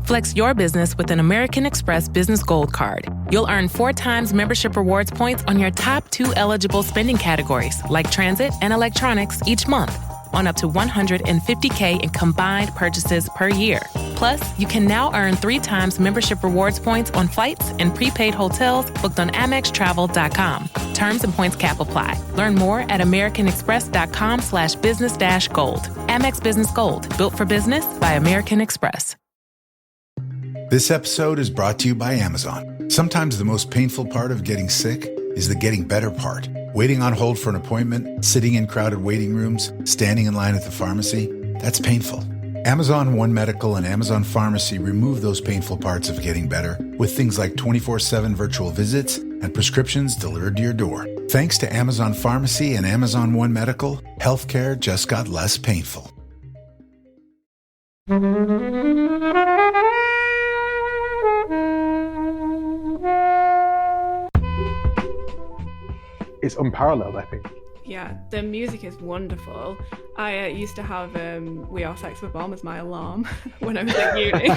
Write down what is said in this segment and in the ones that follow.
Flex your business with an American Express Business Gold Card. You'll earn 4 times membership rewards points on your top 2 eligible spending categories, like transit and electronics, each month, on up to $150K in combined purchases per year. Plus, you can now earn 3 times membership rewards points on flights and prepaid hotels booked on AmexTravel.com. Terms and points cap apply. Learn more at americanexpress.com/business-gold. Amex Business Gold, built for business by American Express. This episode is brought to you by Amazon. Sometimes the most painful part of getting sick is the getting better part. Waiting on hold for an appointment, sitting in crowded waiting rooms, standing in line at the pharmacy, that's painful. Amazon One Medical and Amazon Pharmacy remove those painful parts of getting better with things like 24/7 virtual visits and prescriptions delivered to your door. Thanks to Amazon Pharmacy and Amazon One Medical, healthcare just got less painful. It's unparalleled, I think. Yeah, the music is wonderful. I used to have We Are Sex with Bomb as my alarm when I was at uni.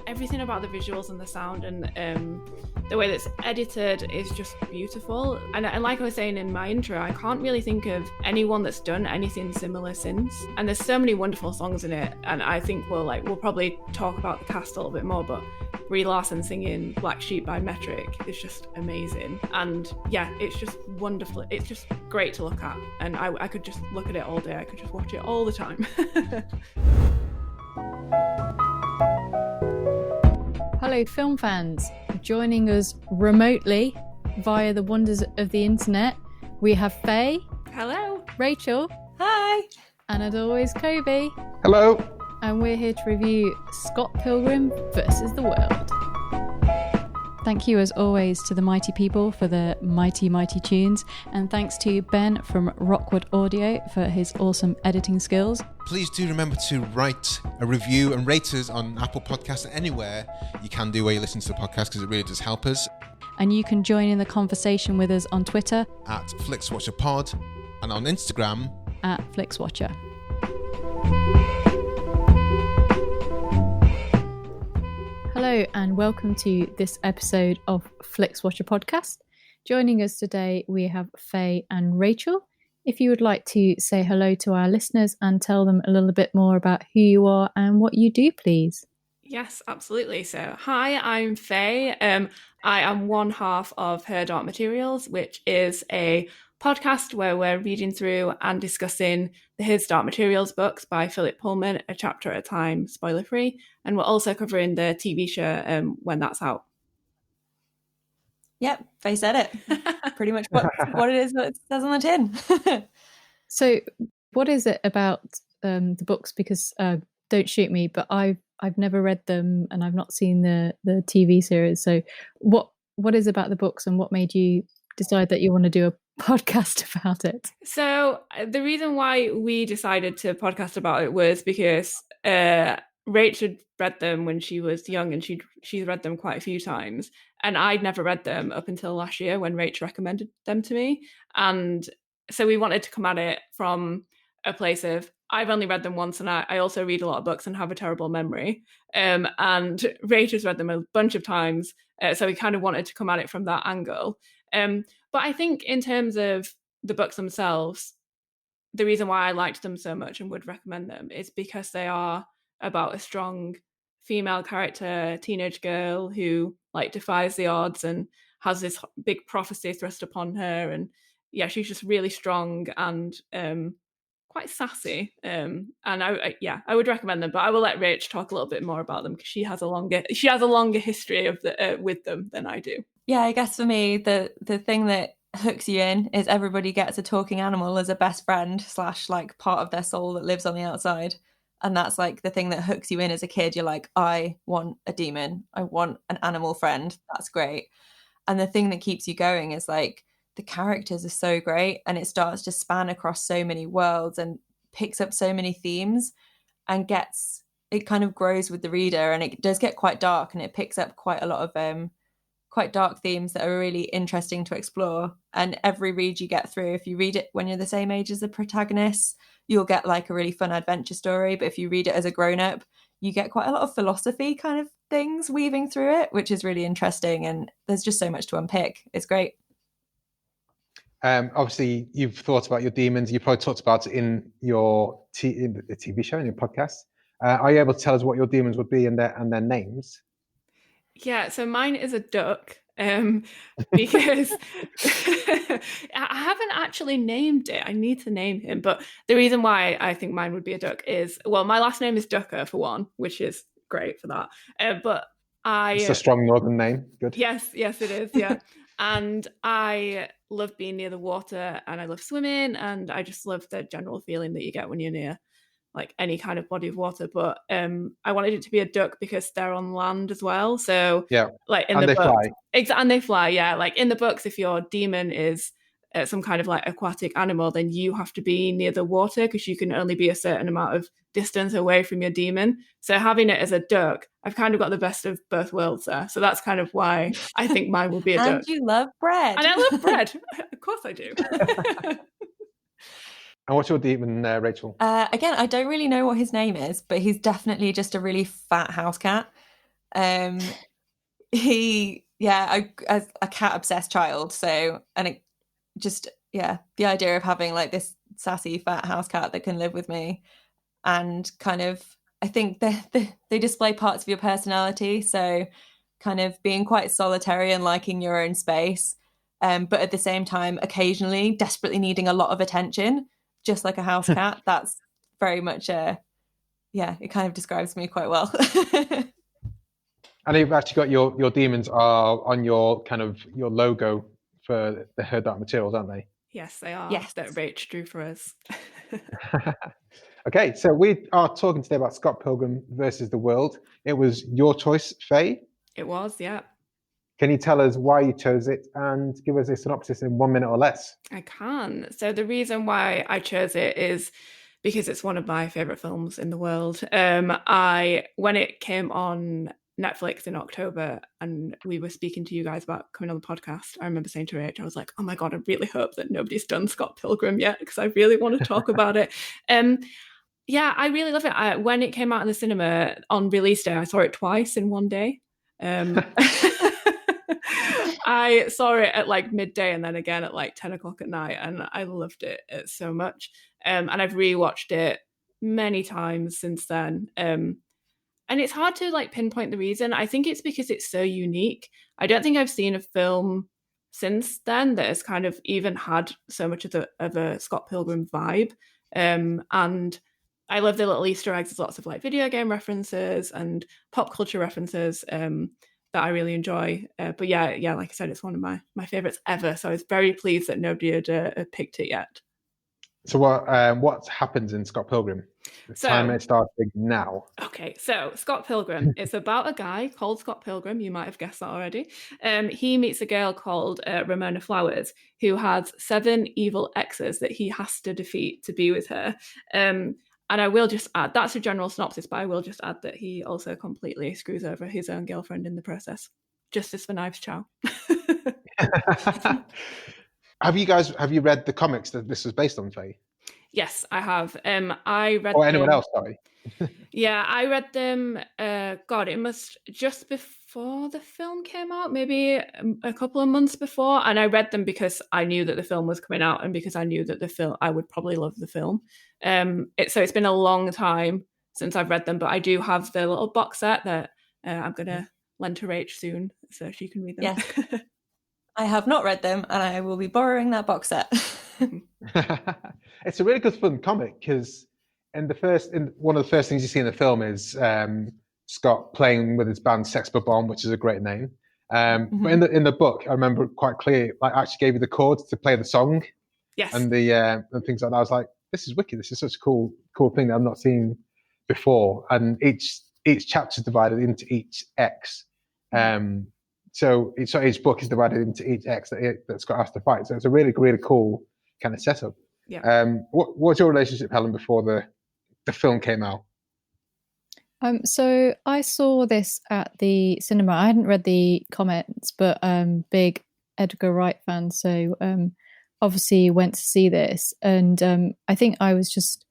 Everything about the visuals and the sound and the way that's edited is just beautiful. And like I was saying in my intro, I can't really think of anyone that's done anything similar since. And there's so many wonderful songs in it. And I think we'll probably talk about the cast a little bit more, but Brie Larson singing Black Sheep by Metric is just amazing. And yeah, it's just wonderful. It's just great to look at. And I could just look at it all day. I could just watch it all the time. Hello, film fans. Joining us remotely via the wonders of the internet, we have Faye. Hello. Rachel. Hi. And as always, Kobe. Hello. And we're here to review Scott Pilgrim.Vs the World. Thank you as always to the mighty people for the mighty, mighty tunes. And thanks to Ben from Rockwood Audio for his awesome editing skills. Please do remember to write a review and rate us on Apple Podcasts and anywhere you can do where you listen to the podcast, because it really does help us. And you can join in the conversation with us on Twitter at Flixwatcher Pod and on Instagram at Flixwatcher. Hello and welcome to this episode of Flixwatcher Podcast. Joining us today we have Faye and Rachel. If you would like to say hello to our listeners and tell them a little bit more about who you are and what you do, please. Yes, absolutely. So, hi, I'm Faye. I am one half of Her Dark Materials, which is a podcast where we're reading through and discussing the His Dark Materials books by Philip Pullman, a chapter at a time, spoiler free. And we're also covering the TV show when that's out. Yep, Faye said it. Pretty much what it is that it says on the tin. So what is it about the books? Because don't shoot me, but I've never read them and I've not seen the TV series. So what is about the books and what made you decide that you want to do a podcast about it? So the reason why we decided to podcast about it was because Rachel had read them when she was young and she's read them quite a few times, and I'd never read them up until last year when Rachel recommended them to me. And so we wanted to come at it from a place of, I've only read them once and I also read a lot of books and have a terrible memory, and Rachel's read them a bunch of times, so we kind of wanted to come at it from that angle. But I think in terms of the books themselves, the reason why I liked them so much and would recommend them is because they are about a strong female character, teenage girl who like defies the odds and has this big prophecy thrust upon her. And yeah, she's just really strong and quite sassy. And I would recommend them, but I will let Rach talk a little bit more about them because she has a longer history of with them than I do. Yeah, I guess for me, the thing that hooks you in is everybody gets a talking animal as a best friend / like part of their soul that lives on the outside. And that's like the thing that hooks you in as a kid. You're like, I want a demon. I want an animal friend. That's great. And the thing that keeps you going is like the characters are so great, and it starts to span across so many worlds and picks up so many themes and it kind of grows with the reader, and it does get quite dark, and it picks up quite a lot of quite dark themes that are really interesting to explore. And every read you get through, if you read it when you're the same age as the protagonist, you'll get like a really fun adventure story. But if you read it as a grown-up, you get quite a lot of philosophy kind of things weaving through it, which is really interesting. And there's just so much to unpick. It's great. Obviously, you've thought about your demons. You probably talked about it in your in the TV show, in your podcast. Are you able to tell us what your demons would be and their names? Yeah, so mine is a duck, because I haven't actually named it. I need to name him. But the reason why I think mine would be a duck is, well, my last name is Ducker, for one, which is great for that. But it's a strong northern name. Good. Yes, it is. Yeah. And I love being near the water, and I love swimming, and I just love the general feeling that you get when you're near like any kind of body of water. But I wanted it to be a duck because they're on land as well. So yeah, like in and the they books, fly. And they fly. Yeah, like in the books, if your demon is some kind of like aquatic animal, then you have to be near the water because you can only be a certain amount of distance away from your demon. So having it as a duck, I've kind of got the best of both worlds there. So that's kind of why I think mine will be a duck. And you love bread. And I love bread. Of course I do. And what's your demon, Rachel? Again, I don't really know what his name is, but he's definitely just a really fat house cat. As a cat obsessed child. So, and it just, the idea of having like this sassy fat house cat that can live with me, and kind of, I think they display parts of your personality. So kind of being quite solitary and liking your own space. But at the same time, occasionally desperately needing a lot of attention, just like a house cat. That's very much it kind of describes me quite well. And you've actually got your demons are on your kind of your logo for the Her Dark Materials, aren't they? Yes, they are. Yes. That Rach drew for us. Okay, so we are talking today about Scott Pilgrim.Vs the World. It was your choice, Faye. It was, yeah. Can you tell us why you chose it and give us a synopsis in 1 minute or less? I can. So the reason why I chose it is because it's one of my favourite films in the world. When it came on Netflix in October and we were speaking to you guys about coming on the podcast, I remember saying to Rach, I was like, oh my God, I really hope that nobody's done Scott Pilgrim yet because I really want to talk about it. Yeah, I really love it. When it came out in the cinema on release day, I saw it twice in one day. I saw it at like midday and then again at like 10 o'clock at night, and I loved it so much. And I've rewatched it many times since then. And it's hard to like pinpoint the reason. I think it's because it's so unique. I don't think I've seen a film since then that has kind of even had so much of a Scott Pilgrim vibe. And I love the little Easter eggs. There's lots of like video game references and pop culture references that I really enjoy. But yeah, like I said, it's one of my favorites ever. So I was very pleased that nobody had picked it yet. So what happens in Scott Pilgrim? Time it starts now. Okay, so Scott Pilgrim, it's about a guy called Scott Pilgrim. You might have guessed that already. He meets a girl called Ramona Flowers, who has 7 evil exes that he has to defeat to be with her. And I will just add, that's a general synopsis, but I will just add that he also completely screws over his own girlfriend in the process. Justice for Knives Chau. Have you read the comics that this was based on, Faye? Yes, I have. I read or anyone else, sorry. Yeah, I read them. It must just before the film came out, maybe a couple of months before. And I read them because I knew that the film was coming out, and because I knew that I would probably love the film. So it's been a long time since I've read them, but I do have the little box set that I'm gonna lend to Rach soon, so she can read them. Yes. I have not read them, and I will be borrowing that box set. It's a really good fun comic because one of the first things you see in the film is Scott playing with his band Sex Bomb, which is a great name. But in the book, I remember quite clearly, like actually gave you the chords to play the song. Yes. And and things like that. I was like, this is wicked. This is such a cool thing that I've not seen before. And each chapter is divided into each X. So each book is divided into each X that Scott has to fight. So it's a really, really cool kind of setup. Yeah. What was your relationship, Helen, before the film came out? So I saw this at the cinema. I hadn't read the comments, but big Edgar Wright fan. So obviously went to see this, and I think I was just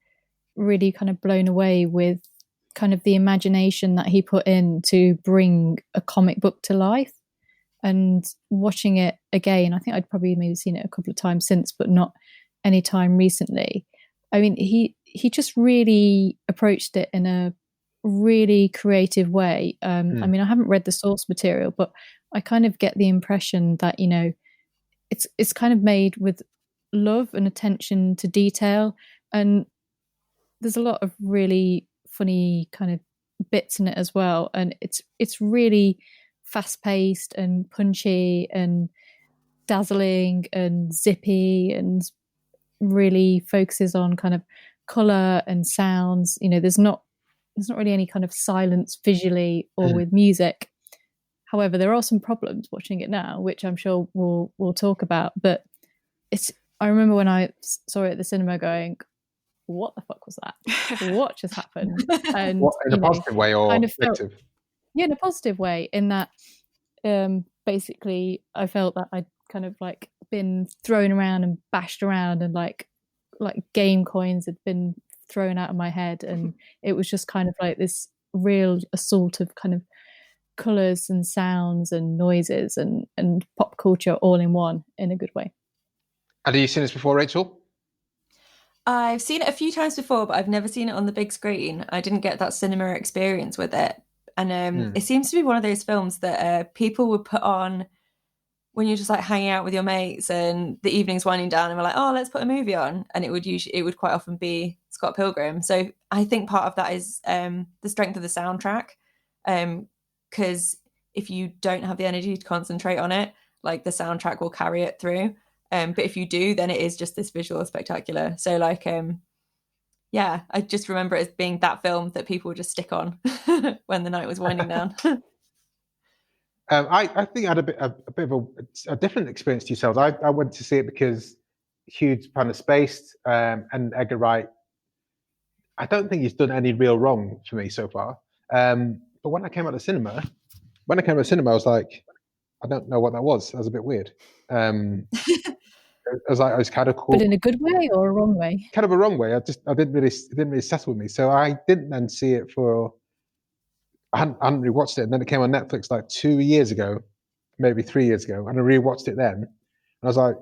really kind of blown away with kind of the imagination that he put in to bring a comic book to life. And watching it again, I think I'd probably maybe seen it a couple of times since, but not any time recently. I mean, he just really approached it in a really creative way. I mean, I haven't read the source material, but I kind of get the impression that, you know, it's kind of made with love and attention to detail, and there's a lot of really funny kind of bits in it as well, and it's really fast-paced and punchy and dazzling and zippy, and really focuses on kind of color and sounds. You know, there's not really any kind of silence visually or with music. However, there are some problems watching it now, which I'm sure we'll talk about. But I remember when I saw it at the cinema going, what the fuck was that? What just happened? And what, in a positive way or kind of negative? Yeah, in a positive way, in that basically I felt that I'd kind of like been thrown around and bashed around, and like game coins had been thrown out of my head, and it was just kind of like this real assault of kind of colours and sounds and noises and pop culture all in one, in a good way. Have you seen this before, Rachel? I've seen it a few times before, but I've never seen it on the big screen. I didn't get that cinema experience with it. And it seems to be one of those films that people would put on when you're just like hanging out with your mates and the evening's winding down and we're like, oh, let's put a movie on. And it would quite often be Scott Pilgrim. So I think part of that is the strength of the soundtrack. Because if you don't have the energy to concentrate on it, like the soundtrack will carry it through. But if you do, then it is just this visual spectacular. So like, yeah, I just remember it as being that film that people would just stick on when the night was winding down. I think I had a bit of a different experience to yourselves. I went to see it because huge fan of Spaced and Edgar Wright. I don't think he's done any real wrong for me so far. But when I came out of the cinema, I was like, I don't know what that was. That was a bit weird. I was kind of cool. But in a good way or a wrong way? Kind of a wrong way. It didn't really settle with me. So I didn't then see it I hadn't rewatched it, and then it came on Netflix like 2 years ago, maybe 3 years ago, and I rewatched it then, and I was like,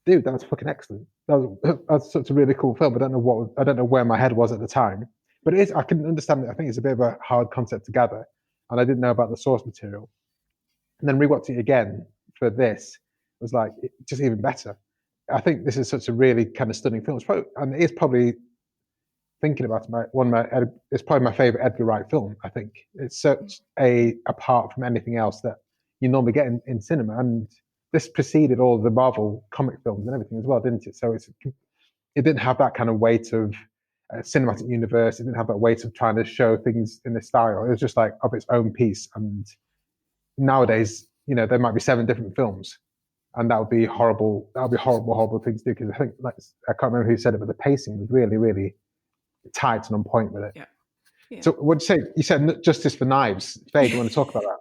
dude, that was fucking excellent. That's such a really cool film. I don't know where my head was at the time, but it is. I can understand it. I think it's a bit of a hard concept to gather, and I didn't know about the source material, and then rewatching it again for this was like just even better. I think this is such a really kind of stunning film. And it is probably, thinking about it, it's probably my favorite Edgar Wright film. I think it's such apart from anything else that you normally get in cinema, and this preceded all the Marvel comic films and everything as well, didn't it? So it didn't have that kind of weight of cinematic universe. It didn't have that weight of trying to show things in this style. It was just like of its own piece. And nowadays, you know, there might be 7 different films, and that would be horrible. That would be horrible thing to do, because I think, like, I can't remember who said it, but the pacing was really, really tight and on point with it. Yeah. So what did you say? You said Justice for Knives. Faye, do you want to talk about that?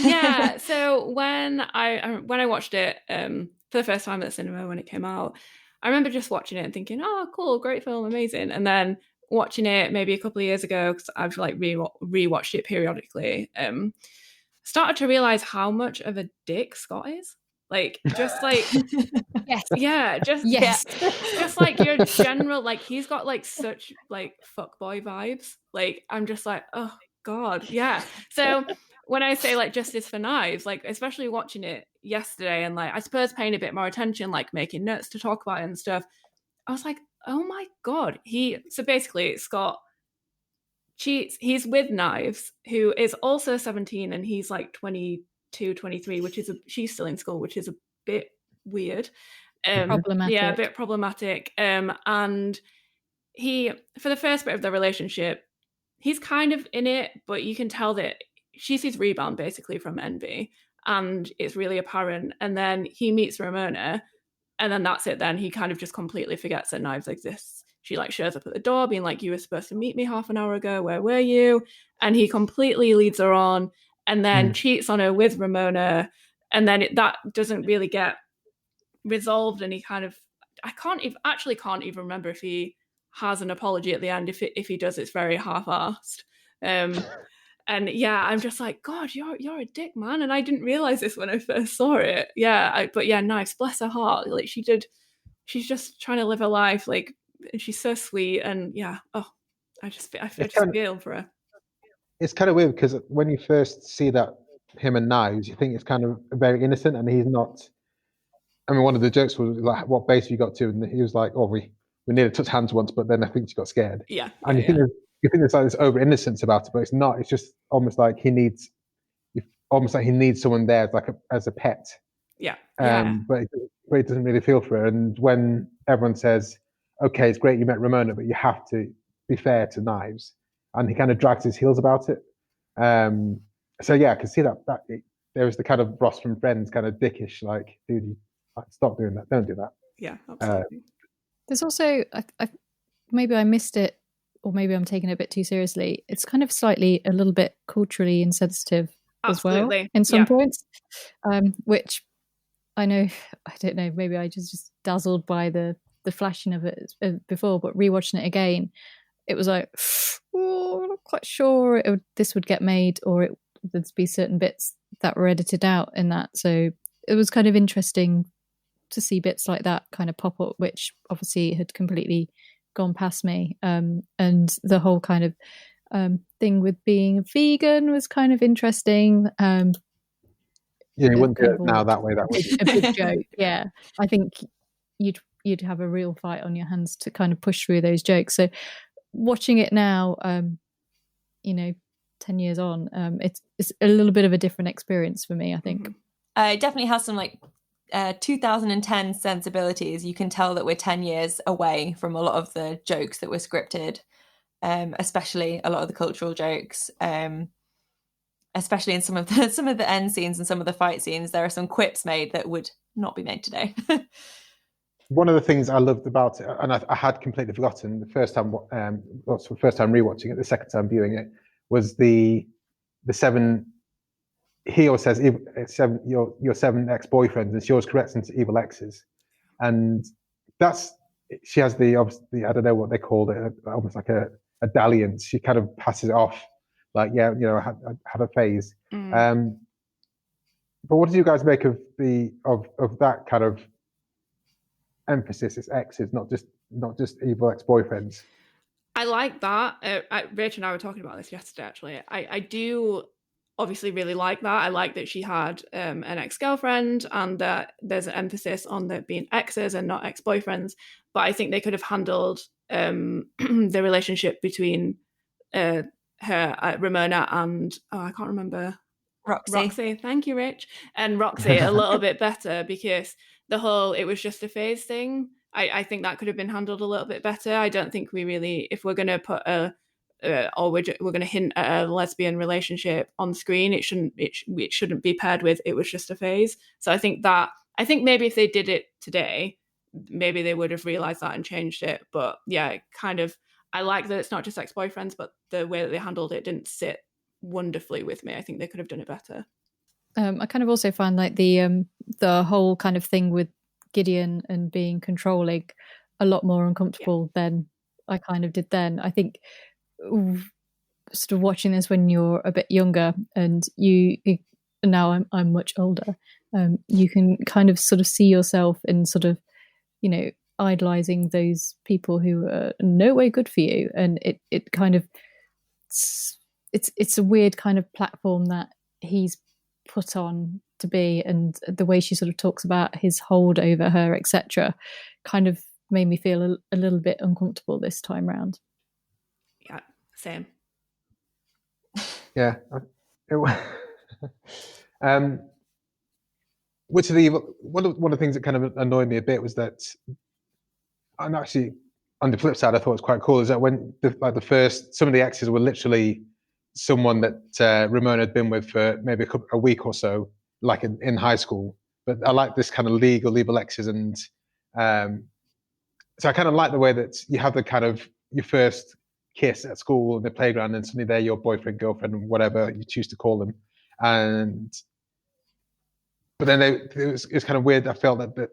Yeah. So when I watched it for the first time at the cinema when it came out, I remember just watching it and thinking, oh, cool, great film, amazing. And then watching it maybe a couple of years ago, because I've like rewatched it periodically, started to realize how much of a dick Scott is. Like, just like, yes, yeah, just like your general, like, he's got like such like fuckboy vibes. Like, I'm just like, oh god, yeah. So when I say like Justice for Knives, like, especially watching it yesterday and like, I suppose paying a bit more attention, like making notes to talk about it and stuff, I was like, oh my god, so basically Scott cheats. He's with Knives, who is also 17, and he's like 22, 23, which is she's still in school, which is a bit weird. Problematic. Yeah, a bit problematic. And he, for the first bit of the relationship, he's kind of in it, but you can tell that she sees rebound basically from envy, and it's really apparent. And then he meets Ramona, and then that's it. Then he kind of just completely forgets that Knives exists. She like shows up at the door being like, you were supposed to meet me half an hour ago, where were you? And he completely leads her on, and then cheats on her with Ramona, and then that doesn't really get resolved, and he kind of, I can't even remember if he has an apology at the end. If he does, it's very half-assed. And yeah, I'm just like, God, you're a dick, man. And I didn't realize this when I first saw it. Yeah, but yeah, Knives, bless her heart. Like she's just trying to live her life. Like, and she's so sweet. And yeah, I just feel for her. It's kind of weird because when you first see that him and Knives, you think it's kind of very innocent, and he's not. I mean, one of the jokes was like, "What base have you got to?" And he was like, "Oh, we nearly touched hands once, but then I think she got scared." Yeah, and you think there's like this over innocence about it, but it's not. It's just almost like he needs someone there as a pet. Yeah. But he doesn't really feel for her. And when everyone says, "Okay, it's great you met Ramona, but you have to be fair to Knives," and he kind of drags his heels about it. So yeah, I can see that there was the kind of Ross from Friends kind of dickish, like, dude, stop doing that, don't do that. Yeah, absolutely. There's also, maybe I missed it, or maybe I'm taking it a bit too seriously. It's kind of slightly a little bit culturally insensitive as well in some points, which I know, I don't know, maybe I just dazzled by the flashing of it before, but rewatching it again, it was like, I'm not quite sure this would get made, or there'd be certain bits that were edited out in that. So it was kind of interesting to see bits like that kind of pop up, which obviously had completely gone past me. And the whole kind of thing with being a vegan was kind of interesting. Yeah, you wouldn't do it now that way. That was a big joke. Yeah, I think you'd have a real fight on your hands to kind of push through those jokes. So watching it now, 10 years on, it's a little bit of a different experience for me, I think. It definitely has some 2010 sensibilities. You can tell that we're 10 years away from a lot of the jokes that were scripted, especially a lot of the cultural jokes, especially in some of the end scenes and some of the fight scenes. There are some quips made that would not be made today. One of the things I loved about it, and I had completely forgotten the first time rewatching it, the second time viewing it, was the 7. He always says your 7 ex-boyfriends, and she always corrects into evil exes, and she has the obviously, I don't know what they called it, almost like a dalliance. She kind of passes it off like, I had a phase. But what did you guys make of that kind of emphasis? It's exes, not just evil ex-boyfriends. I like that. Rach and I were talking about this yesterday, actually. I do obviously really like that. I like that she had an ex-girlfriend, and that there's an emphasis on there being exes and not ex-boyfriends. But I think they could have handled the relationship between her, Ramona, and I can't remember, Roxy. Thank you, Rach. And Roxy a little bit better, because it was just a phase thing. I think that could have been handled a little bit better. I don't think we really, if we're going to put or we're going to hint at a lesbian relationship on screen, it shouldn't be paired with it was just a phase. So I think maybe if they did it today, maybe they would have realized that and changed it. But yeah, I like that it's not just ex-boyfriends, but the way that they handled it didn't sit wonderfully with me. I think they could have done it better. I kind of also find like the whole kind of thing with Gideon and being controlling a lot more uncomfortable than I kind of did then. I think sort of watching this when you're a bit younger, and now I'm much older, you can kind of sort of see yourself in sort of, idolizing those people who are no way good for you, and it kind of it's a weird kind of platform that he's put on to be, and the way she sort of talks about his hold over her, etc., kind of made me feel a little bit uncomfortable this time round. Yeah, same. Yeah. Which of the one of the things that kind of annoyed me a bit was that, and actually on the flip side I thought it was quite cool, is that when some of the exes were literally someone that Ramona had been with for maybe a week or so, like in high school. But I like this kind of legal exes, and so I kind of like the way that you have the kind of your first kiss at school in the playground, and suddenly they're your boyfriend, girlfriend, whatever you choose to call them. But then it was kind of weird. I felt that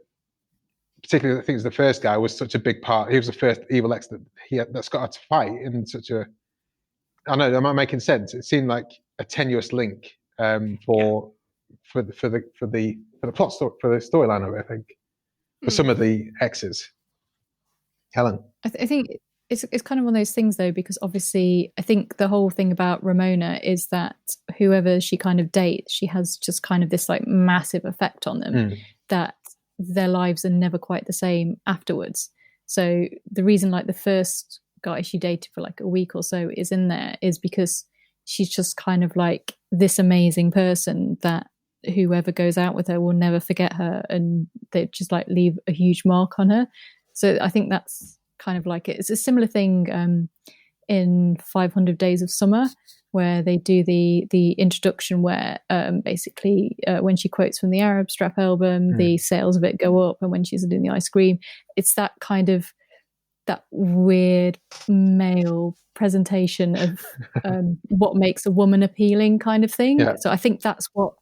particularly I think it was the first guy, was such a big part. He was the first evil ex that Scott had to fight in such a. I know, am I making sense? It seemed like a tenuous link for the plot story, for the storyline of it. I think for some of the exes. Helen, I think it's kind of one of those things though, because obviously I think the whole thing about Ramona is that whoever she kind of dates, she has just kind of this like massive effect on them that their lives are never quite the same afterwards. So the reason like the first guy she dated for like a week or so is in there is because she's just kind of like this amazing person that whoever goes out with her will never forget her, and they just like leave a huge mark on her. So I think that's kind of like it. It's a similar thing in 500 Days of Summer, where they do the introduction where basically when she quotes from the Arab Strap album, the sales of it go up, and when she's doing the ice cream, it's that kind of that weird male presentation of what makes a woman appealing kind of thing. Yeah. So I think that's what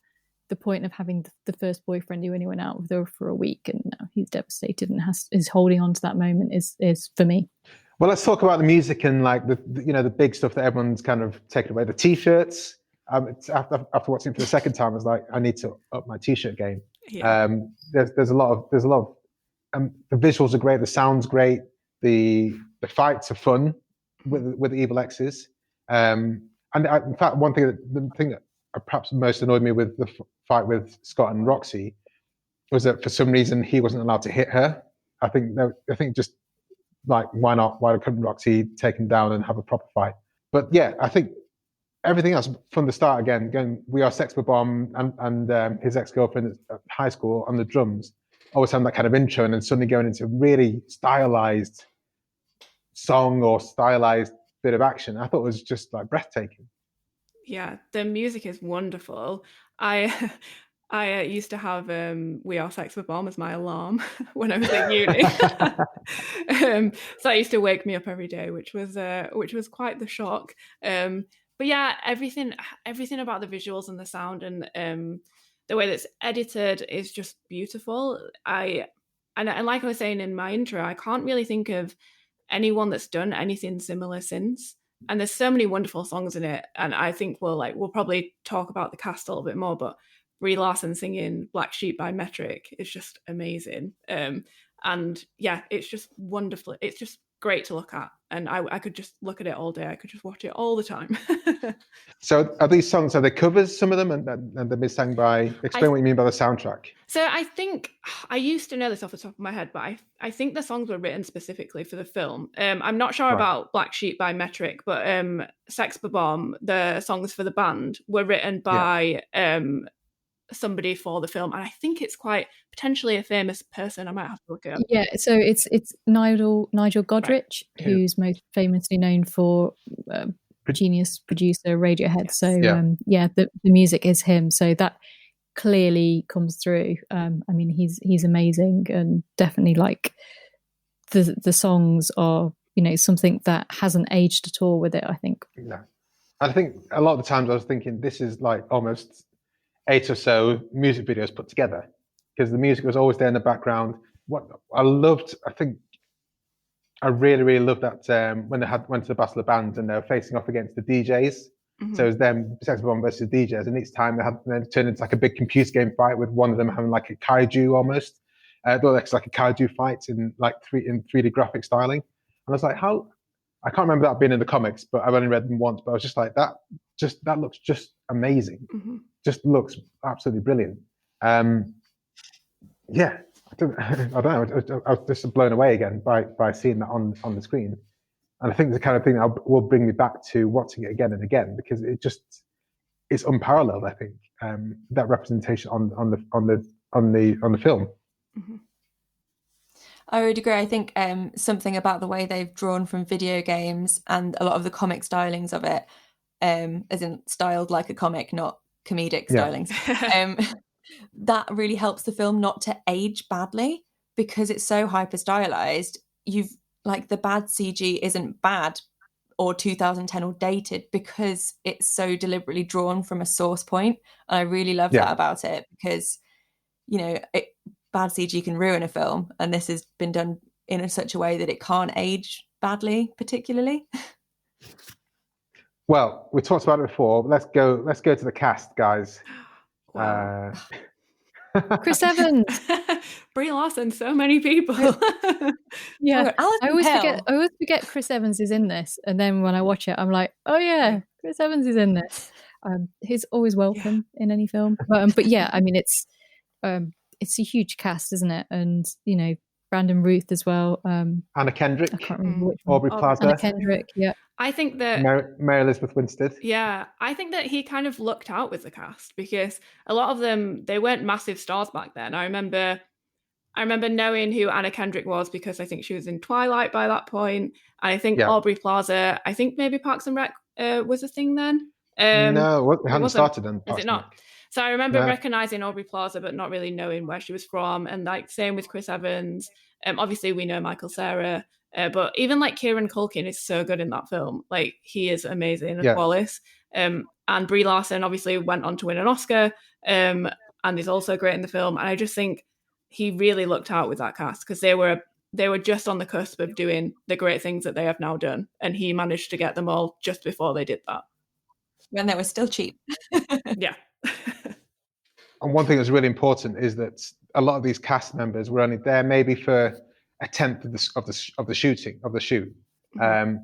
the point of having the first boyfriend who only went out with her for a week and now he's devastated and is holding on to that moment is for me. Well, let's talk about the music and like the big stuff that everyone's kind of taken away. The t-shirts. After watching it for the second time, I was like, I need to up my t-shirt game. Yeah. There's a lot of the visuals are great, the sound's great, the fights are fun with the evil exes. And in fact, the thing that perhaps most annoyed me with the fight with Scott and Roxy was that for some reason he wasn't allowed to hit her. I think just like why not? Why couldn't Roxy take him down and have a proper fight? But yeah, I think everything else from the start again. Going, We Are Sex Bomb and his ex-girlfriend at high school on the drums, always having that kind of intro, and then suddenly going into a really stylized song or stylized bit of action. I thought it was just like breathtaking. Yeah, the music is wonderful. I used to have We Are Sex Bomb as my alarm when I was at uni. So that used to wake me up every day, which was quite the shock. But yeah, everything about the visuals and the sound and the way that's edited is just beautiful. And like I was saying in my intro, I can't really think of anyone that's done anything similar since. And there's so many wonderful songs in it, and I think we'll probably talk about the cast a little bit more, but Brie Larson singing Black Sheep by Metric is just amazing. And yeah, it's just wonderful. It's just great to look at, and I could just look at it all day. I could just watch it all the time. So are these songs, are they covers, some of them, and they've been sang by, explain what you mean by the soundtrack? So I think, I used to know this off the top of my head, but I think the songs were written specifically for the film. I'm not sure about Black Sheep by Metric, but Sex Bomb, the songs for the band, were written by somebody for the film, and I think it's quite potentially a famous person. I might have to look it up. Yeah, so it's Nigel Godrich, who's most famously known for genius producer Radiohead. Yes. So the music is him. So that clearly comes through. I mean, he's amazing, and definitely like the songs are something that hasn't aged at all with it. I think. No, I think a lot of the times I was thinking this is like almost 8 or so music videos put together, because the music was always there in the background. What I loved, I really, really loved that when they went to the Battle of the Bands and they were facing off against the DJs. Mm-hmm. So it was them, Sex Bomb versus DJs, and each time they turned into like a big computer game fight with one of them having like a kaiju almost. It looked like a kaiju fight in 3D graphic styling. And I was like, I can't remember that being in the comics, but I've only read them once. But I was just like, that looks just amazing. Mm-hmm. Just looks absolutely brilliant. Yeah, I don't know. I was just blown away again by seeing that on the screen. And I think the kind of thing that will bring me back to watching it again and again, because it's unparalleled. I think that representation on the film. Mm-hmm. I would agree. I think something about the way they've drawn from video games and a lot of the comic stylings of it, as in styled like a comic, not comedic stylings. That really helps the film not to age badly, because it's so hyper stylized. You've like the bad CG isn't bad or 2010 or dated because it's so deliberately drawn from a source point. And I really love that about it, because bad CG can ruin a film, and this has been done in such a way that it can't age badly, particularly. Well, we talked about it before. Let's go to the cast, guys. Wow. Chris Evans. Brie Larson, so many people. Yeah, Alison I always Pill. forget Chris Evans is in this, and then when I watch it, I'm like, oh yeah, Chris Evans is in this. He's always welcome in any film. But yeah, I mean, it's a huge cast, isn't it? And Brandon Routh as well. Anna Kendrick. I can't remember which one. Aubrey Plaza. Anna Kendrick. Yeah. I think that Mary Elizabeth Winstead. Yeah, I think that he kind of lucked out with the cast, because a lot of them, they weren't massive stars back then. I remember knowing who Anna Kendrick was because I think she was in Twilight by that point. And I think Aubrey Plaza, I think maybe Parks and Rec was a thing then. No, it hadn't started then. Is it not? So I remember recognizing Aubrey Plaza, but not really knowing where she was from. And like same with Chris Evans. Obviously, we know Michael Cera. But even like Kieran Culkin is so good in that film. Like he is amazing as Wallace. And Brie Larson obviously went on to win an Oscar and is also great in the film. And I just think he really looked out with that cast, because they were just on the cusp of doing the great things that they have now done. And he managed to get them all just before they did that. When they were still cheap. Yeah. And one thing that's really important is that a lot of these cast members were only there maybe for a tenth of the shoot. Mm-hmm.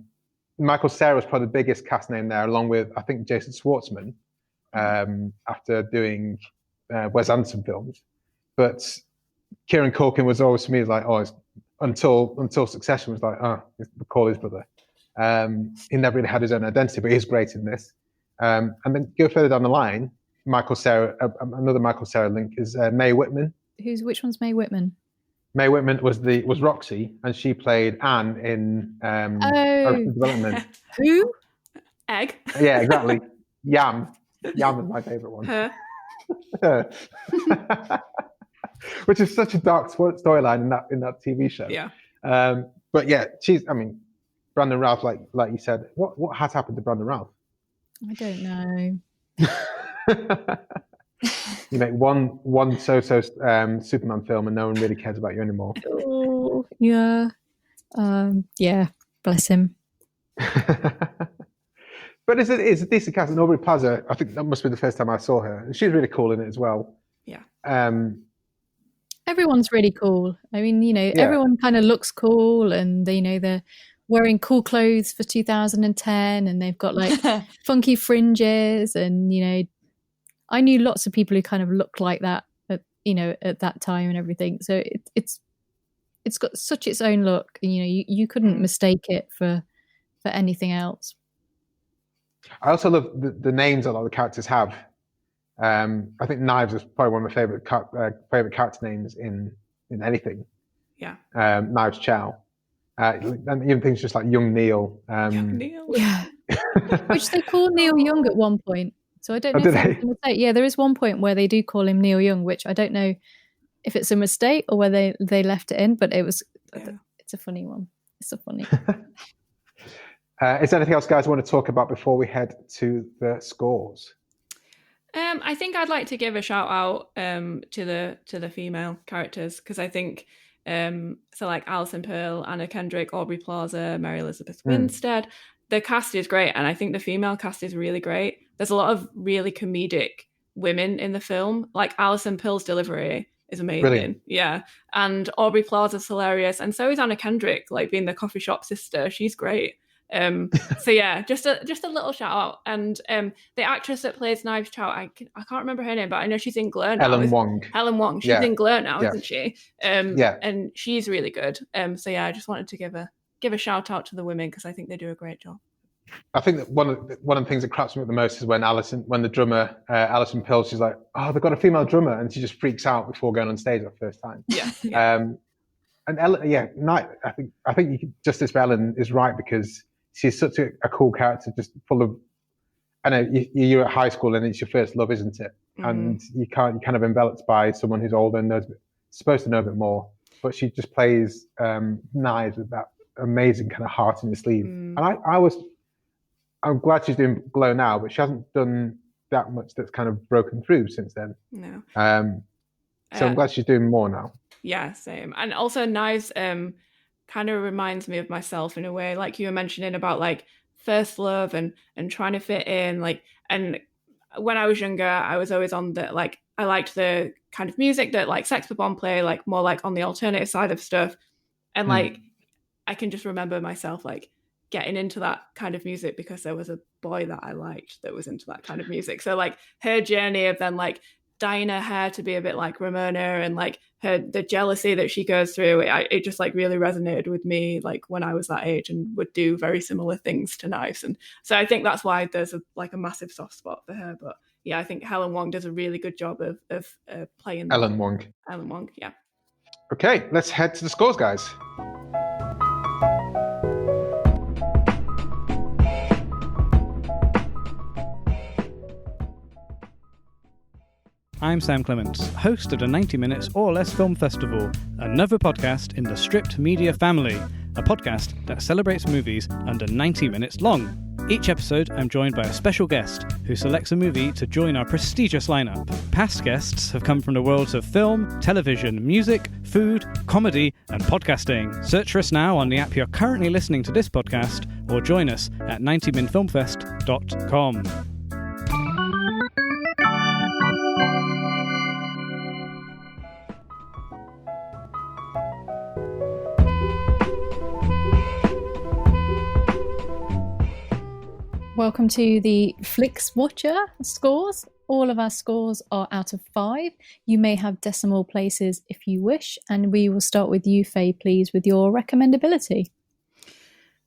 Michael Cera was probably the biggest cast name there, along with I think Jason Schwartzman, after doing Wes Anderson films. But Kieran Culkin was always, to me, like, until Succession was like, it's Macaulay's brother. He never really had his own identity, but he's great in this. And then go further down the line, Michael Cera, another Michael Cera link is Mae Whitman. Which one's Mae Whitman? Mae Whitman was Roxy, and she played Anne in Arrested Development. Who? Egg. Yeah, exactly. Yam is my favourite one. Her. Which is such a dark storyline in that TV show. Yeah. But yeah, Brandon Routh, like you said, what has happened to Brandon Routh? I don't know. You make one so-so Superman film and no one really cares about you anymore. Oh, yeah. Yeah, bless him. But it's a decent cast. And Aubrey Plaza, I think that must be the first time I saw her. She's really cool in it as well. Yeah. Everyone's really cool. I mean, everyone kind of looks cool, and they're wearing cool clothes for 2010, and they've got like funky fringes, and I knew lots of people who kind of looked like that at that time and everything. So it's got such its own look. You couldn't mistake it for anything else. I also love the names a lot of the characters have. I think Knives is probably one of my favorite character names in anything. Yeah. Knives Chau. And even things just like Young Neil. Young Neil. Yeah. Which they call Neil Young at one point. So I don't know if I'm going to say. Yeah, there is one point where they do call him Neil Young, which I don't know if it's a mistake or whether they left it in, but it was. Yeah. It's a funny one. It's a funny. Is there anything else, guys, you want to talk about before we head to the scores? I think I'd like to give a shout out to the female characters, because I think so like Alison Pearl, Anna Kendrick, Aubrey Plaza, Mary Elizabeth Winstead. The cast is great, and I think the female cast is really great. There's a lot of really comedic women in the film. Like Alison Pearl's delivery is amazing. Brilliant. Yeah. And Aubrey Plaza's hilarious. And so is Anna Kendrick, like being the coffee shop sister. She's great. So yeah, just a little shout out. And the actress that plays Knives Chau, I can't remember her name, but I know she's in Glur now. Helen Wong. She's in Glur now, isn't she? And she's really good. So yeah, I just wanted to give a shout out to the women, because I think they do a great job. I think that one of the things that cracks me up the most is when the drummer Alison Pill, she's like, "Oh, they've got a female drummer," and she just freaks out before going on stage the first time. Yeah. And Ellen, I think Justice for Ellen is right, because she's such a cool character, just full of. I know you're at high school and it's your first love, isn't it? Mm-hmm. And you're kind of enveloped by someone who's older and supposed to know a bit more, but she just plays Knives with that amazing kind of heart in the sleeve. And I'm glad she's doing Glow now, but she hasn't done that much that's kind of broken through since then. No. So I'm glad she's doing more now. Yeah, same. And also Knives kind of reminds me of myself in a way, like you were mentioning about like first love and trying to fit in. Like, and when I was younger, I was always on the, like, I liked the kind of music that like Sex Bomb play, like more like on the alternative side of stuff. And like, I can just remember myself like getting into that kind of music because there was a boy that I liked that was into that kind of music. So like her journey of then like dyeing her hair to be a bit like Ramona and like the jealousy that she goes through, it just like really resonated with me like when I was that age and would do very similar things to Knives. And so I think that's why there's a massive soft spot for her. But yeah, I think Helen Wong does a really good job of playing that. Ellen Wong, yeah. Okay, let's head to the scores, guys. I'm Sam Clements, host of the 90 Minutes or Less Film Festival, another podcast in the Stripped Media family, a podcast that celebrates movies under 90 minutes long. Each episode, I'm joined by a special guest who selects a movie to join our prestigious lineup. Past guests have come from the worlds of film, television, music, food, comedy, and podcasting. Search for us now on the app you're currently listening to this podcast, or join us at 90minfilmfest.com. Welcome to the Flixwatcher scores. All of our scores are out of 5. You may have decimal places if you wish, and we will start with you, Faye, please, with your recommendability.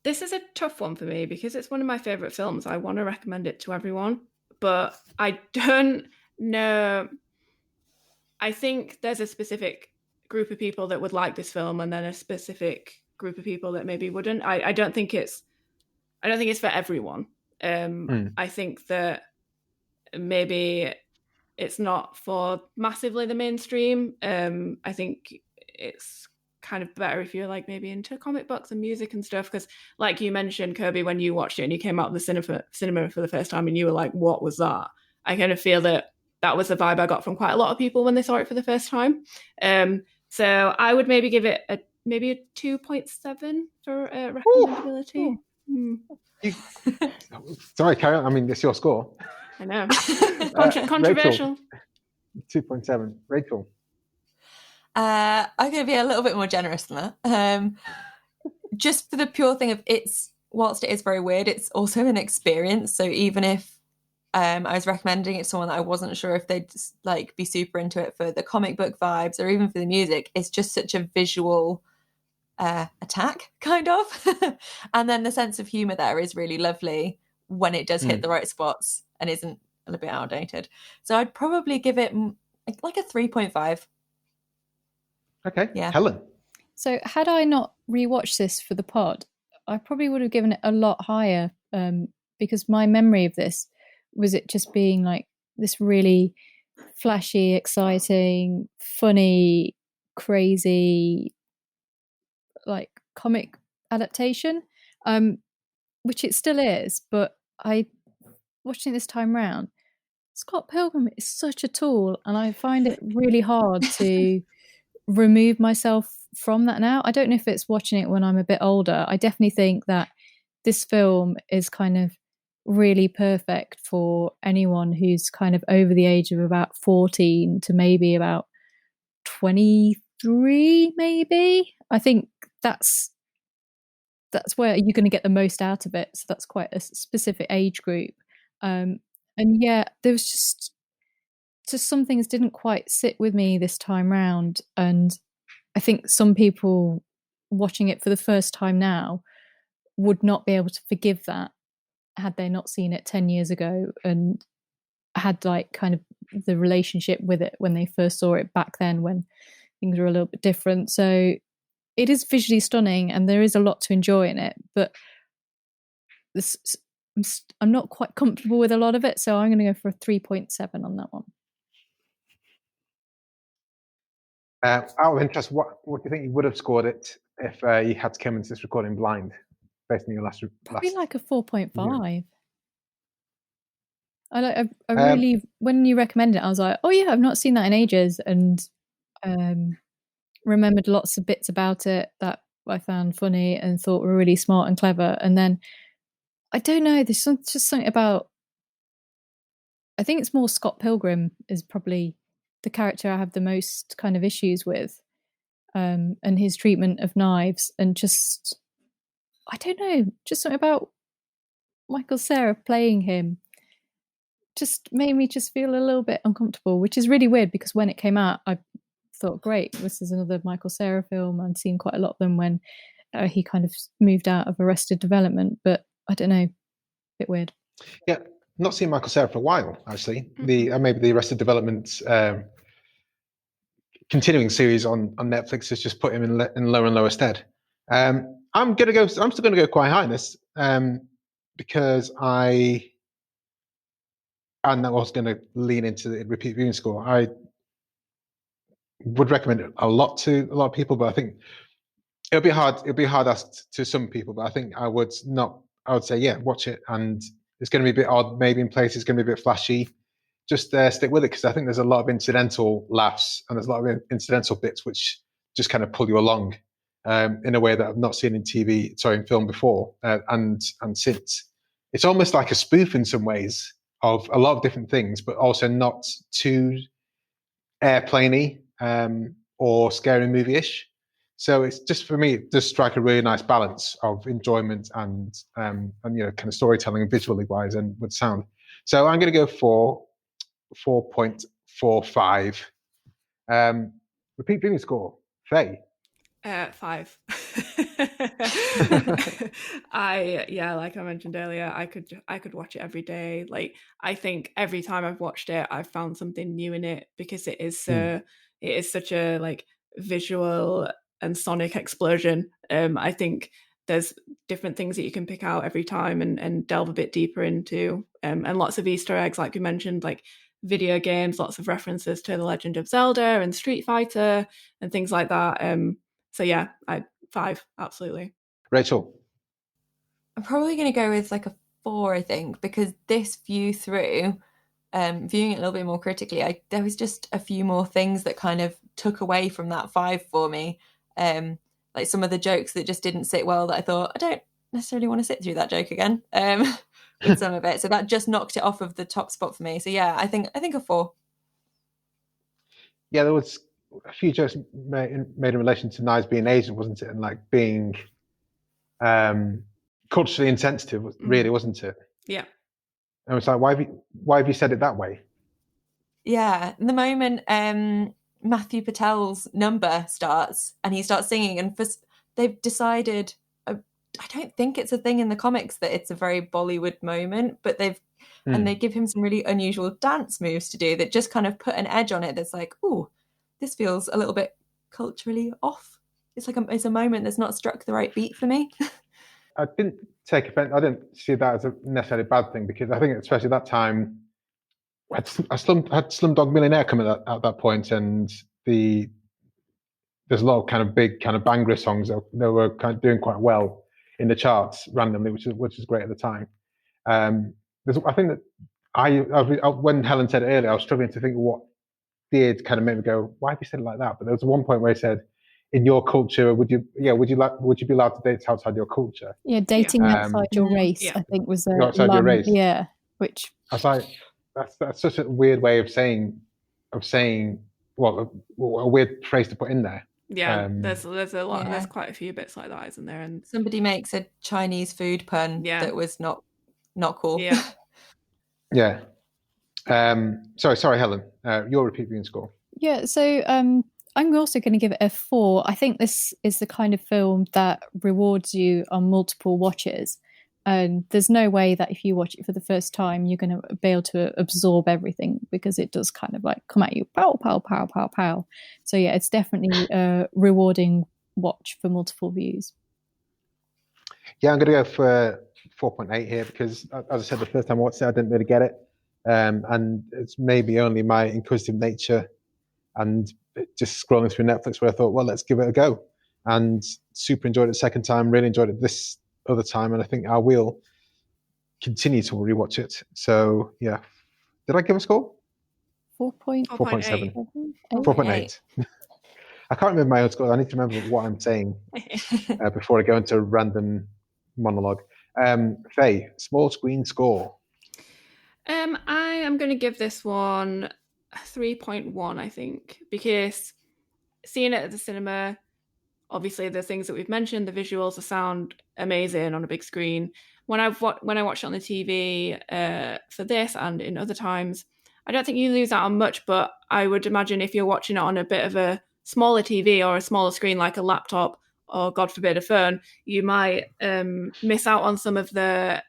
This is a tough one for me because it's one of my favourite films. I want to recommend it to everyone, but I don't know. I think there's a specific group of people that would like this film and then a specific group of people that maybe wouldn't. I don't think it's for everyone. I think that maybe it's not for massively the mainstream. I think it's kind of better if you're like maybe into comic books and music and stuff, because like you mentioned, Kirby, when you watched it and you came out of the cinema for the first time and you were like, what was that? I kind of feel that was the vibe I got from quite a lot of people when they saw it for the first time. So I would maybe give it a 2.7 for recommendability. Sorry, carry on. I mean, it's your score. I know. Controversial. 2.7. Rachel. I'm going to be a little bit more generous than that. Just for the pure thing of whilst it is very weird, it's also an experience. So even if I was recommending it to someone that I wasn't sure if they'd like be super into it for the comic book vibes or even for the music, it's just such a visual attack, kind of. And then the sense of humour there is really lovely when it does hit the right spots and isn't a little bit outdated. So I'd probably give it like a 3.5. Okay, yeah. Helen. So had I not rewatched this for the pod, I probably would have given it a lot higher, because my memory of this was it just being like this really flashy, exciting, funny, crazy, like comic adaptation, which it still is. But watching it this time round, Scott Pilgrim is such a tool, and I find it really hard to remove myself from that now. I don't know if it's watching it when I'm a bit older. I definitely think that this film is kind of really perfect for anyone who's kind of over the age of about 14 to maybe about 23, maybe. I think that's where you're going to get the most out of it. So that's quite a specific age group. And yeah, there was just some things didn't quite sit with me this time round. And I think some people watching it for the first time now would not be able to forgive that had they not seen it 10 years ago and had like kind of the relationship with it when they first saw it back then when things were a little bit different. So it is visually stunning and there is a lot to enjoy in it, but I'm not quite comfortable with a lot of it, so I'm going to go for a 3.7 on that one. Out of interest, what do you think you would have scored it if you had to come into this recording blind, based on your last? Probably like a 4.5. I really, when you recommended it, I was like, oh yeah, I've not seen that in ages, and Remembered lots of bits about it that I found funny and thought were really smart and clever. And then, I don't know, there's just something about, I think it's more Scott Pilgrim is probably the character I have the most kind of issues with, and his treatment of knives, and just, I don't know, just something about Michael Cera playing him just made me just feel a little bit uncomfortable, which is really weird because when it came out, I thought, great, this is another Michael Cera film. I'd seen quite a lot of them when he kind of moved out of Arrested Development, but I don't know, a bit weird. Yeah, not seen Michael Cera for a while, actually. Maybe the Arrested Development continuing series on Netflix has just put him in lower and lower stead. I'm still gonna go quite high in this because I was going to lean into the repeat viewing score. I would recommend it a lot to a lot of people, but I think it'll be hard asked to some people. But I think I would say, yeah, watch it, and it's going to be a bit odd, maybe in places, it's going to be a bit flashy. Just stick with it, because I think there's a lot of incidental laughs and there's a lot of incidental bits which just kind of pull you along in a way that I've not seen in film before, and since. It's almost like a spoof in some ways of a lot of different things, but also not too airplane-y or scary movie-ish. So it's just, for me, it does strike a really nice balance of enjoyment and kind of storytelling and visually wise and with sound. So I'm going to go for 4.45. Repeat viewing score, Faye. 5. Like I mentioned earlier, I could watch it every day. Like, I think every time I've watched it, I've found something new in it, because it is such a like visual and sonic explosion. I think there's different things that you can pick out every time and delve a bit deeper into, and lots of Easter eggs, like we mentioned, like video games, lots of references to The Legend of Zelda and Street Fighter and things like that. So yeah, 5, absolutely. Rachel? I'm probably going to go with like a 4, I think, because this view through, viewing it a little bit more critically, there was just a few more things that kind of took away from that 5 for me. Like some of the jokes that just didn't sit well, that I thought, I don't necessarily want to sit through that joke again, with some of it. So that just knocked it off of the top spot for me. So yeah, I think a 4. Yeah, there was a few jokes made in relation to Knives being Asian, wasn't it? And like being culturally insensitive, really, wasn't it? Yeah. And it's like, why have you said it that way? Yeah, the moment Matthew Patel's number starts and he starts singing, and they've decided, I don't think it's a thing in the comics that it's a very Bollywood moment, but and they give him some really unusual dance moves to do that just kind of put an edge on it that's like, ooh, this feels a little bit culturally off. It's like it's a moment that's not struck the right beat for me. I didn't take offense. I didn't see that as a necessarily bad thing, because I think especially that time, I had Slumdog Millionaire coming at that point, and there's a lot of kind of big kind of banger songs that were kind of doing quite well in the charts randomly, which is great at the time. I think that when Helen said it earlier, I was struggling to think of what did kind of make me go, why have you said it like that? But there was one point where he said, in your culture, would you be allowed to date outside your culture? Yeah, dating outside your race, I think was a outside your race. Yeah, which I was like, that's such a weird way of saying, well, a weird phrase to put in there. Yeah, there's a lot. Yeah. There's quite a few bits like that, isn't there? And somebody makes a Chinese food pun that was not cool. Yeah. Yeah. Sorry, Helen. Your repeat viewing score. Yeah. So I'm also going to give it a 4. I think this is the kind of film that rewards you on multiple watches. And there's no way that if you watch it for the first time, you're going to be able to absorb everything, because it does kind of like come at you, pow, pow, pow, pow, pow. So yeah, it's definitely a rewarding watch for multiple views. Yeah, I'm going to go for 4.8 here, because as I said, the first time I watched it, I didn't really get it. And it's maybe only my inquisitive nature and just scrolling through Netflix where I thought, well, let's give it a go. And super enjoyed it the second time, really enjoyed it this other time, and I think I will continue to rewatch it. So yeah, did I give a score? 4.7. 4.8. I can't remember my own score. I need to remember what I'm saying before I go into a random monologue. Faye, small screen score. I am going to give this one a 3.1, I think, because seeing it at the cinema, obviously the things that we've mentioned, the visuals, the sound, amazing on a big screen. When I watched it on the TV for this and in other times, I don't think you lose out on much, but I would imagine if you're watching it on a bit of a smaller TV or a smaller screen like a laptop or, God forbid, a phone, you might miss out on some of the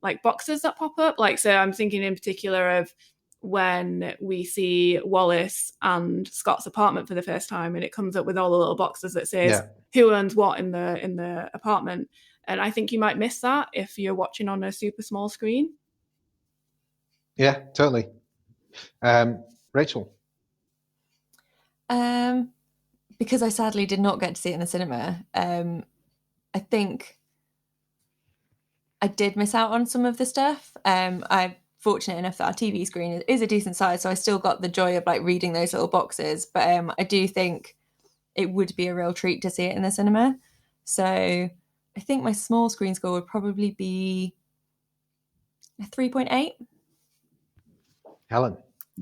like boxes that pop up. Like, so I'm thinking in particular of when we see Wallace and Scott's apartment for the first time, and it comes up with all the little boxes that says who owns what in the apartment. And I think you might miss that if you're watching on a super small screen. Yeah, totally. Rachel. Because I sadly did not get to see it in the cinema, I think I did miss out on some of the stuff. I'm fortunate enough that our TV screen is a decent size, so I still got the joy of like reading those little boxes. But I do think it would be a real treat to see it in the cinema. So I think my small screen score would probably be a 3.8. Helen.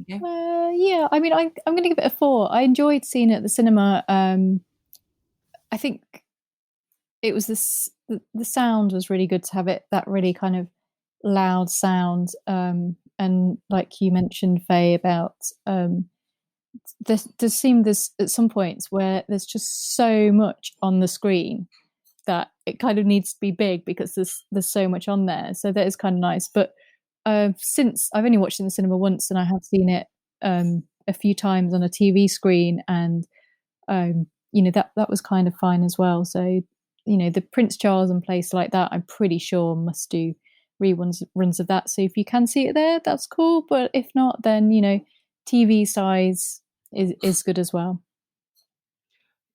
Yeah, I mean, I'm going to give it a 4. I enjoyed seeing it at the cinema. I think it was the sound was really good to have it, that really kind of loud sound. And like you mentioned, Faye, about there's at some points where there's just so much on the screen that it kind of needs to be big because there's so much on there. So that is kind of nice. But since I've only watched it in the cinema once, and I have seen it a few times on a TV screen, and that was kind of fine as well. So the Prince Charles and place like that, I'm pretty sure must do reruns of that. So if you can see it there, that's cool. But if not, then TV size is good as well.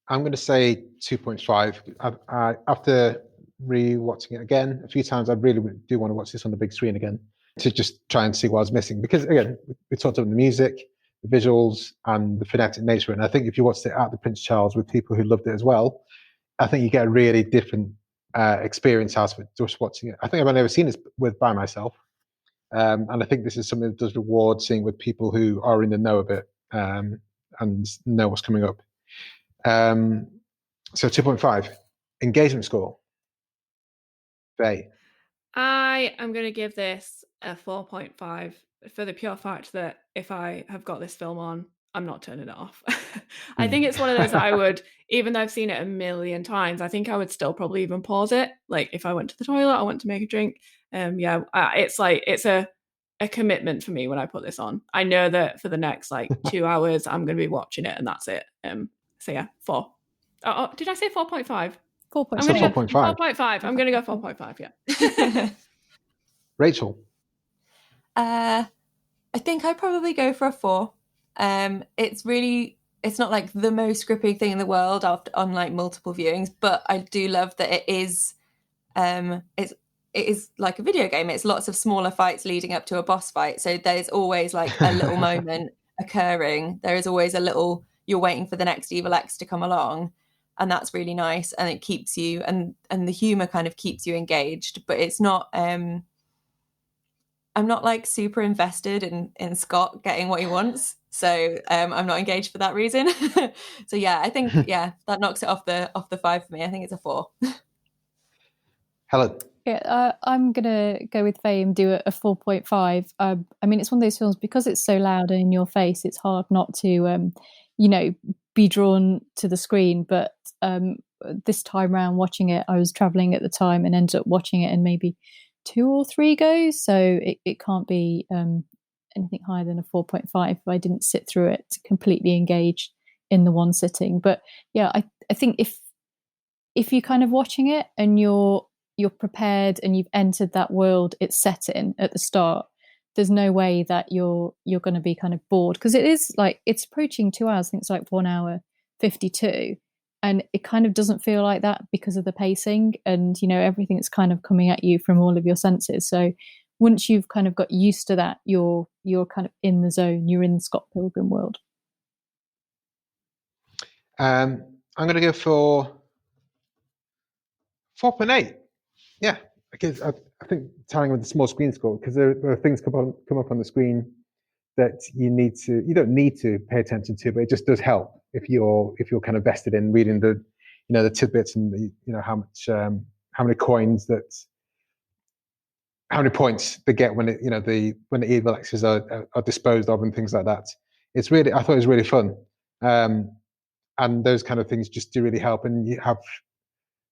I'm going to say 2.5. After re-watching it again a few times, I really do want to watch this on the big screen again to just try and see what I was missing. Because again, we talked about the music, the visuals, and the phonetic nature. And I think if you watched it at the Prince Charles with people who loved it as well, I think you get a really different experience out of it just watching it. I think I've never seen this by myself. And I think this is something that does reward seeing with people who are in the know of it and know what's coming up. So 2.5. Engagement score. Faye. I am going to give this a 4.5 for the pure fact that if I have got this film on, I'm not turning it off. I think it's one of those that I would, even though I've seen it a million times, I think I would still probably even pause it. Like if I went to the toilet, I went to make a drink. It's like, it's a commitment for me when I put this on. I know that for the next 2 hours, I'm going to be watching it and that's it. So yeah, 4. Oh, did I say 4.5? 4.5. 4.5. I'm going to go 4.5, yeah. Rachel. I think I'd probably go for a 4. It's not like the most gripping thing in the world on multiple viewings, but I do love that it is like a video game. It's lots of smaller fights leading up to a boss fight. So there's always a little moment occurring. There is always a little, you're waiting for the next Evil X to come along. And that's really nice. And it keeps you, and the humor kind of keeps you engaged, but it's not, I'm not super invested in Scott getting what he wants. So I'm not engaged for that reason. So yeah, I think, that knocks it off the 5 for me. I think it's a 4. Helen. Yeah, I'm going to go with Faye and do a 4.5. I mean, it's one of those films, because it's so loud and in your face, it's hard not to, be drawn to the screen. But this time around watching it, I was traveling at the time and ended up watching it in maybe 2 or 3 goes. So it can't be anything higher than a 4.5 if I didn't sit through it completely engaged in the one sitting. But yeah, I think if you're kind of watching it and you're prepared and you've entered that world it's set in at the start, there's no way that you're going to be kind of bored, because it is it's approaching 2 hours. I think it's 1 hour 52, and it kind of doesn't feel like that because of the pacing and everything that's kind of coming at you from all of your senses. So once you've kind of got used to that, you're kind of in the zone. You're in the Scott Pilgrim world. I'm going to go for 4.8. Yeah, because I think tying with the small screen score, because there are things come up on the screen that you don't need to pay attention to, but it just does help if you're kind of vested in reading the tidbits and how many coins how many points they get when when the evil X's are disposed of and things like that. I thought it was really fun, and those kind of things just do really help. And you have,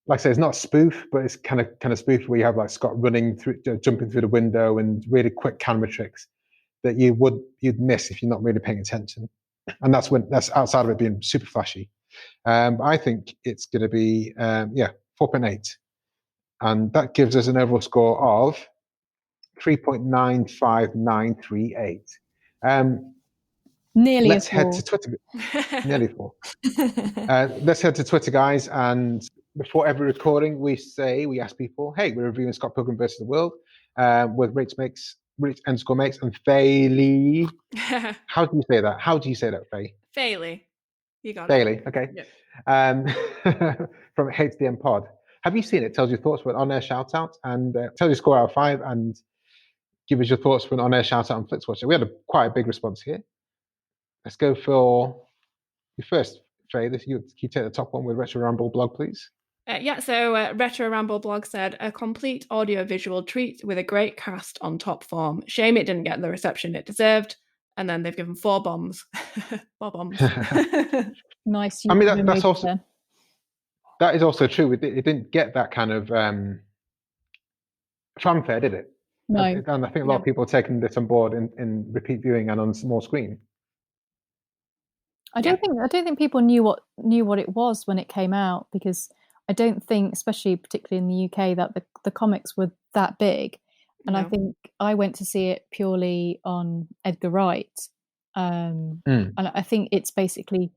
like I say, it's not spoof, but it's kind of spoof where you have like Scott jumping through the window and really quick camera tricks that you'd miss if you're not really paying attention. And that's outside of it being super flashy. I think it's going to be 4.8, and that gives us an overall score of 3.95938. Nearly let's a head 4. to Twitter. Nearly 4. Let's head to Twitter, guys. And before every recording, we ask people, hey, we're reviewing Scott Pilgrim.Vs the World with Rich _makes and Faye Lee. How do you say that? Faye? Faye Lee. You got Faye it. Lee, okay. Yep. From Hates the End Pod. Have you seen it? Tells your thoughts for an on-air shout-out, and tell your score out of 5, and give us your thoughts for an on-air shout-out on Flixwatcher. We had quite a big response here. Let's go for your first, Faye. You take the top one with Retro Ramble blog, please. So Retro Ramble blog said, a complete audio-visual treat with a great cast on top form. Shame it didn't get the reception it deserved. And then they've given 4 bombs. 4 bombs. Nice. I mean, that's also... Then. That is also true. It didn't get that kind of fanfare, did it? No. And I think a lot of people are taking this on board in repeat viewing and on small screen. I don't think people knew what it was when it came out, because I don't think, especially particularly in the UK, that the comics were that big. And I think I went to see it purely on Edgar Wright, and I think it's basically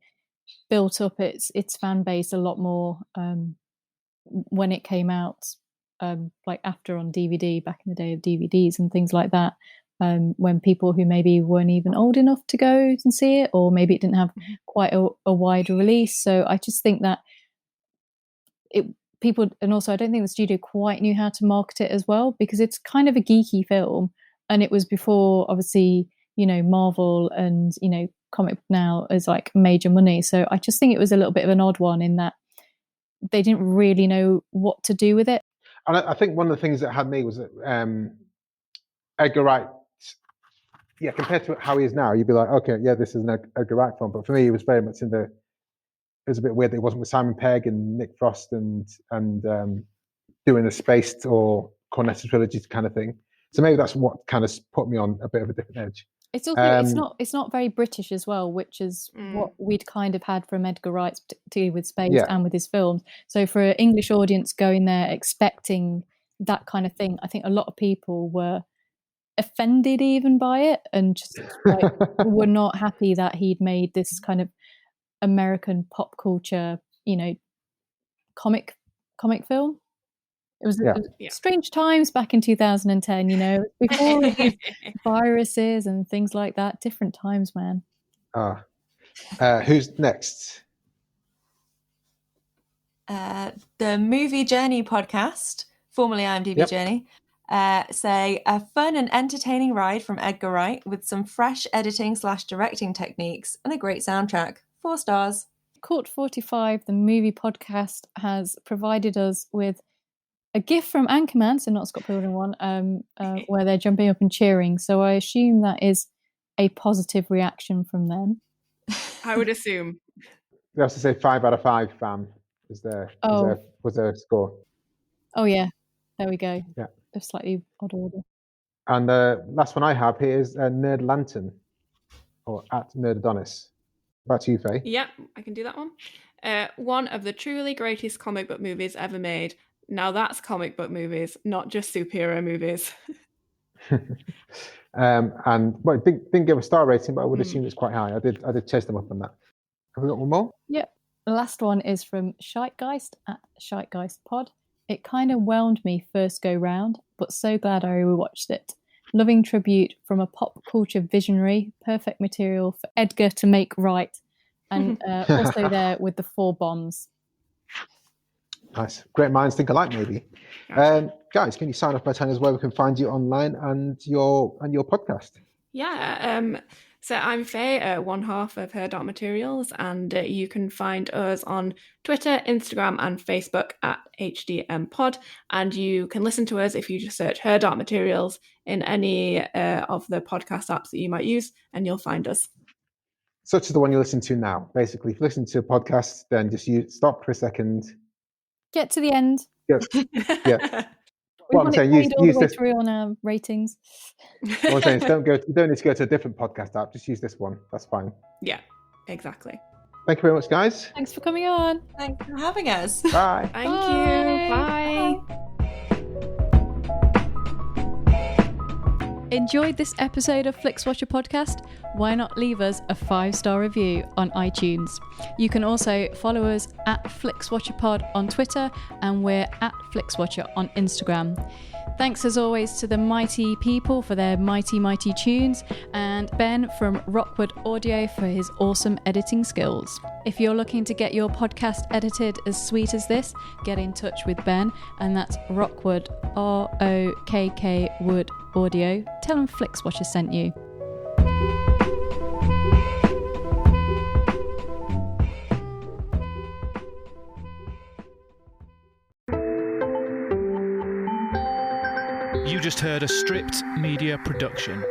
built up its fan base a lot more when it came out, like after on DVD, back in the day of DVDs and things like that. When people who maybe weren't even old enough to go and see it, or maybe it didn't have quite a wide release. So I just think that people, and also I don't think the studio quite knew how to market it as well, because it's kind of a geeky film, and it was before, obviously, Marvel and, comic now is like major money. So I just think it was a little bit of an odd one in that they didn't really know what to do with it. And I think one of the things that had me was that Edgar Wright, compared to how he is now, you'd be like, okay, yeah, this is an Edgar Wright film. But for me, it was very much it was a bit weird that it wasn't with Simon Pegg and Nick Frost and doing a spaced or Cornetto trilogy kind of thing. So maybe that's what kind of put me on a bit of a different edge. It's also it's not very British as well, which is what we'd kind of had from Edgar Wright, particularly with Space and with his films. So for an English audience going there expecting that kind of thing, I think a lot of people were offended even by it, and just like were not happy that he'd made this kind of American pop culture, comic film. It was strange times back in 2010, before viruses and things like that. Different times, man. Who's next? The Movie Journey podcast, formerly IMDb Journey, say a fun and entertaining ride from Edgar Wright with some fresh editing/directing techniques and a great soundtrack. 4 stars. Court 45, the movie podcast, has provided us with a gift from Anchorman, so not Scott Pilgrim one, where they're jumping up and cheering. So I assume that is a positive reaction from them. I would assume. We have to say 5 out of 5, fam. Was their score. Oh yeah, there we go. Yeah, a slightly odd order. And the last one I have here is Nerd Lantern, or at Nerd Adonis. Back to you, Faye. Yeah, I can do that one. One of the truly greatest comic book movies ever made. Now that's comic book movies, not just superhero movies. And well, it didn't give a star rating, but I would assume it's quite high. I did chase them up on that. Have we got one more? Yep. The last one is from Scheitgeist at ScheitgeistPod. It kind of whelmed me first go round, but so glad I rewatched it. Loving tribute from a pop culture visionary, perfect material for Edgar to make right. And also there with the 4 bombs. Nice. Great minds think alike, maybe. Guys, can you sign off by telling us where we can find you online and your podcast? Yeah. So I'm Faye, one half of Her Dark Materials, and you can find us on Twitter, Instagram, and Facebook at HDM Pod. And you can listen to us if you just search Her Dark Materials in any of the podcast apps that you might use, and you'll find us. Such as the one you listen to now. Basically, if you listen to a podcast, then just stop for a second. Get to the end. Yeah. We What I'm want saying, it all use the way this. through on our ratings. What I'm saying is you don't need to go to a different podcast app. Just use this one. That's fine. Yeah, exactly. Thank you very much, guys. Thanks for coming on. Thanks for having us. Bye. Thank you. Bye. Enjoyed this episode of Flixwatcher podcast? Why not leave us a 5-star review on iTunes? You can also follow us at FlixWatcherPod on Twitter, and we're at FlixWatcher on Instagram. Thanks as always to the mighty people for their mighty, mighty tunes, and Ben from Rockwood Audio for his awesome editing skills. If you're looking to get your podcast edited as sweet as this, get in touch with Ben, and that's Rockwood, ROKK Wood Audio. Tell him Flixwatcher sent you. You just heard a Stripped Media production.